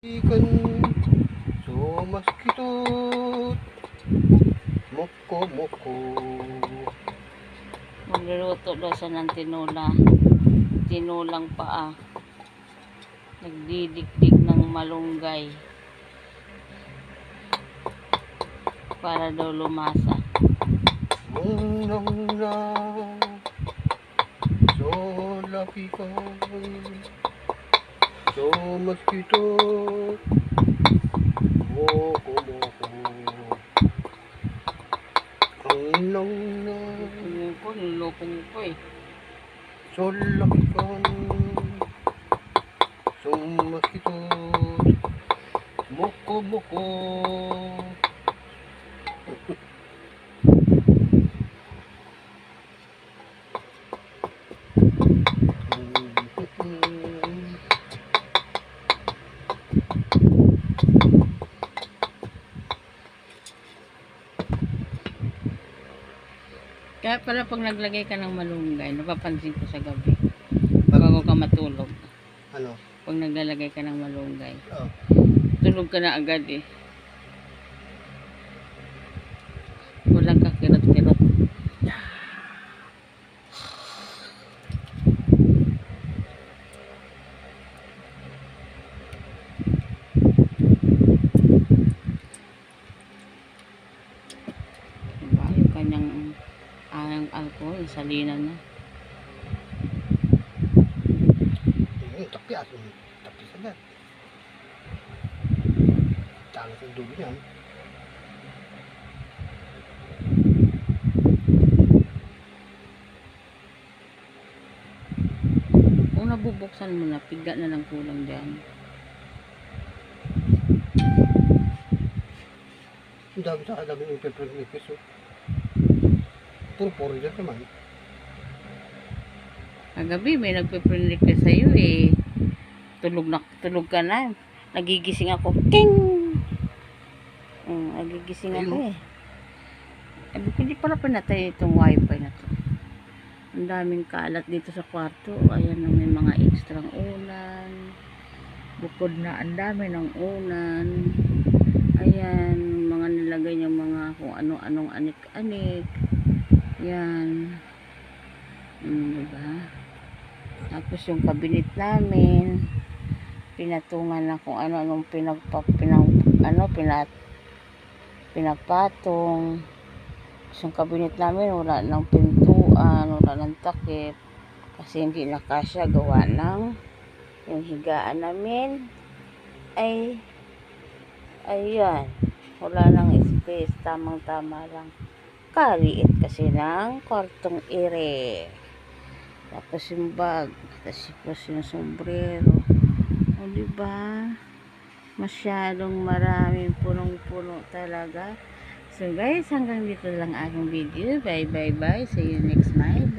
Ikan so mosquito moko moko. Magluluto daw siya ng tinulang paa. Nagdidikdik ng malunggay para daw lumasa. Nung na so laki ka so mosquito moko moko. Ang nang na Nilokong ko eh. so laki ka so mosquito moko moko. Kaya pala pag naglagay ka ng malunggay, napapansin ko sa gabi, bago ka matulog, Ano? pag naglalagay ka ng malunggay, Oh. tulog ka na agad eh. Walang kakirot-kirot. Diba? Yung kanyang alcohol, salina na. Tapi agad. Talas ang dulo niyan. Kung nabubuksan mo na, piga na lang kulang dyan. Ang dami sa kadami ng pepper-nipis. Puro-puro dyan naman. Kagabi may nagpe-friend request sa'yo eh. Tulog ka na. Nagigising ako. Ting! Nagigising ako eh. Hindi pala pinatay itong wifi na to. Ang daming kalat dito sa kwarto. Ayan na may mga extrang unan. Bukod na ang dami ng unan. Ayan, mga nilagay niya mga kung ano-anong anik-anik. Yan. Diba? Tapos yung cabinet namin, pinatungan na kung ano-anong pinapatong. Tapos yung cabinet namin, wala ng pintuan, wala ng takip. Kasi hindi na kasya gawa ng yung higaan namin. Ayan. Wala nang space. Tamang-tama lang. Kaliit kasi ng kwartong ere. Tapos yung bag, tapos yung sombrero. O diba? Masyadong maraming punong-puno talaga. So guys, hanggang dito lang aking video. Bye. See you next night.